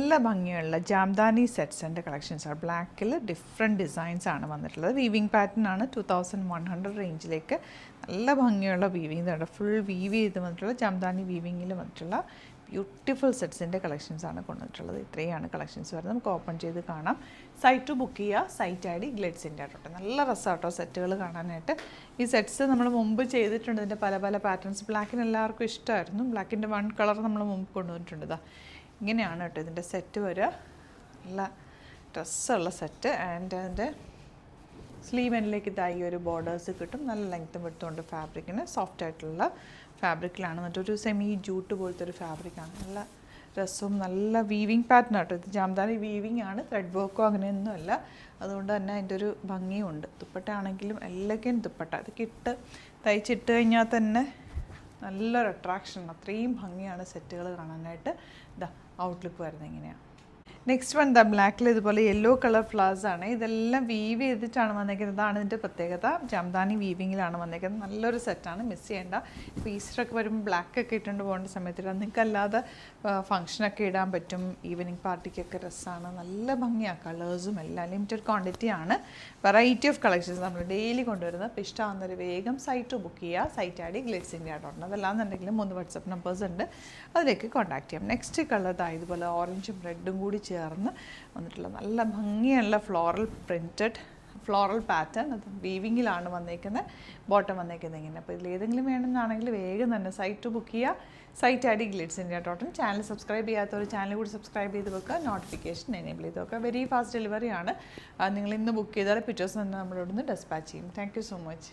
നല്ല ഭംഗിയുള്ള ജാംദാനി സെറ്റ്സിൻ്റെ കളക്ഷൻസാണ്. ബ്ലാക്കിൽ ഡിഫറെൻറ്റ് ഡിസൈൻസ് ആണ് വന്നിട്ടുള്ളത്. വീവിങ് പാറ്റേൺ ആണ്. 2100 റേഞ്ചിലേക്ക് നല്ല ഭംഗിയുള്ള വീവിങ് ഇതാണ്. ഫുൾ വീവ് ചെയ്ത് വന്നിട്ടുള്ള ജാംദാനി വീവിങ്ങിൽ വന്നിട്ടുള്ള ബ്യൂട്ടിഫുൾ സെറ്റ്സിൻ്റെ കളക്ഷൻസാണ് കൊണ്ടുവന്നിട്ടുള്ളത്. ഇത്രയാണ് കളക്ഷൻസ് വരുന്നത്. നമുക്ക് ഓപ്പൺ ചെയ്ത് കാണാം. സൈറ്റ് ബുക്ക് ചെയ്യുക. സൈറ്റ് ID ഗ്ലിറ്റ്സ് ഇന്ത്യ ആട്ടോ. നല്ല രസമാട്ടോ സെറ്റുകൾ കാണാനായിട്ട്. ഈ സെറ്റ്സ് നമ്മൾ മുമ്പ് ചെയ്തിട്ടുണ്ട്. ഇതിൻ്റെ പല പല പാറ്റേൺസ്. ബ്ലാക്കിന് എല്ലാവർക്കും ഇഷ്ടമായിരുന്നു. ബ്ലാക്കിൻ്റെ വൺ കളർ നമ്മൾ മുമ്പ് കൊണ്ടുവന്നിട്ടുണ്ട്. ഇതാ ഇങ്ങനെയാണ് കേട്ടോ ഇതിൻ്റെ സെറ്റ് വരിക. നല്ല ഡ്രസ്സുള്ള സെറ്റ്. ആൻഡ് അതിൻ്റെ സ്ലീവ് എൻഡിലേക്ക് ഇതായി ഒരു ബോർഡേഴ്സ് കിട്ടും. നല്ല ലെങ്ത്തും എടുത്തുകൊണ്ട് ഫാബ്രിക്കിന് സോഫ്റ്റ് ആയിട്ടുള്ള ഫാബ്രിക്കിലാണ്. എന്നിട്ടൊരു സെമി ജൂട്ട് പോലത്തെ ഒരു ഫാബ്രിക്കാണ്. നല്ല രസവും നല്ല വീവിങ് പാറ്റേൺ ആട്ടോ. ഇത് ജാംദാനി വീവിങ് ആണ്. ത്രെഡ് വർക്കോ അങ്ങനെയൊന്നുമല്ല. അതുകൊണ്ട് തന്നെ അതിൻ്റെ ഒരു ഭംഗിയുണ്ട്. ദുപ്പട്ട ആണെങ്കിലും എല്ലാക്കേയും ദുപ്പട്ട ഇതൊക്കെ ഇട്ട് തയ്ച്ചിട്ട് കഴിഞ്ഞാൽ തന്നെ നല്ലൊരു അട്രാക്ഷൻ. അത്രയും ഭംഗിയാണ് സെറ്റുകൾ കാണാനായിട്ട്. ഇതാ ഔട്ട്ലുക്ക് വരുന്നത് ഇങ്ങനെയാണ്. നെക്സ്റ്റ് വൺ ദ ബ്ലാക്കിൽ ഇതുപോലെ യെല്ലോ കളർ ഫ്ലവേഴ്സ് ആണ്. ഇതെല്ലാം വീവ് ചെയ്തിട്ടാണ് വന്നേക്കുന്നത്. ഇതാണ് ഇതിൻ്റെ പ്രത്യേകത. ജാംദാനി വീവിങ്ങിലാണ് വന്നേക്കുന്നത്. നല്ലൊരു സെറ്റാണ്, മിസ് ചെയ്യേണ്ട. ഇപ്പോൾ ഈസ്റ്ററൊക്കെ വരുമ്പോൾ ബ്ലാക്കൊക്കെ ഇട്ടുകൊണ്ട് പോകേണ്ട സമയത്ത് നിങ്ങൾക്ക് അല്ലാതെ ഫംഗ്ഷനൊക്കെ ഇടാൻ പറ്റും. ഈവനിങ് പാർട്ടിക്കൊക്കെ രസമാണ്. നല്ല ഭംഗിയാണ്. കളേഴ്സും എല്ലാം ലിമിറ്റഡ് ക്വാണ്ടിറ്റി ആണ്. വെറൈറ്റി ഓഫ് കളക്ഷൻസ് നമ്മൾ ഡെയിലി കൊണ്ടുവരുന്നത്. അപ്പോൾ ഇഷ്ടമാകുന്നൊരു വേഗം സൈറ്റ് ബുക്ക് ചെയ്യുക. സൈറ്റ് ID ഗ്ലിറ്റ്സ് ഇന്ത്യ ആട്ടോ. അതല്ലാന്നുണ്ടെങ്കിൽ 3 വാട്സപ്പ് നമ്പേഴ്സ് ഉണ്ട്, അതിലേക്ക് കോൺടാക്ട് ചെയ്യാം. നെക്സ്റ്റ് കളർ ഇതുപോലെ ഓറഞ്ചും റെഡും കൂടി ചേർന്ന് വന്നിട്ടുള്ള നല്ല ഭംഗിയുള്ള ഫ്ലോറൽ പാറ്റേൺ. അത് വീവിങ്ങിലാണ് വന്നേക്കുന്നത്. ബോട്ടം വന്നേക്കുന്നത് ഇങ്ങനെ. അപ്പോൾ ഇതിലേതെങ്കിലും വേണമെന്നാണെങ്കിൽ വേഗം തന്നെ സൈറ്റ് ബുക്ക് ചെയ്യുക. Site ID Glitz India total. Channel subscribe ചെയ്യാത്തവർ ചാനൽ കൂടി സബ്സ്ക്രൈബ് ചെയ്ത് വെക്കുക. നോട്ടിഫിക്കേഷൻ എനേബിൾ ചെയ്ത് വെക്കുക. വെരി ഫാസ്റ്റ് ഡെലിവറി ആണ്. നിങ്ങൾ ഇന്ന് ബുക്ക് ചെയ്താൽ പിറ്റേഴ്സ് തന്നെ നമ്മളോട് നിന്ന് ഡെസ്പാച്ച് ചെയ്യും. Thank you so much.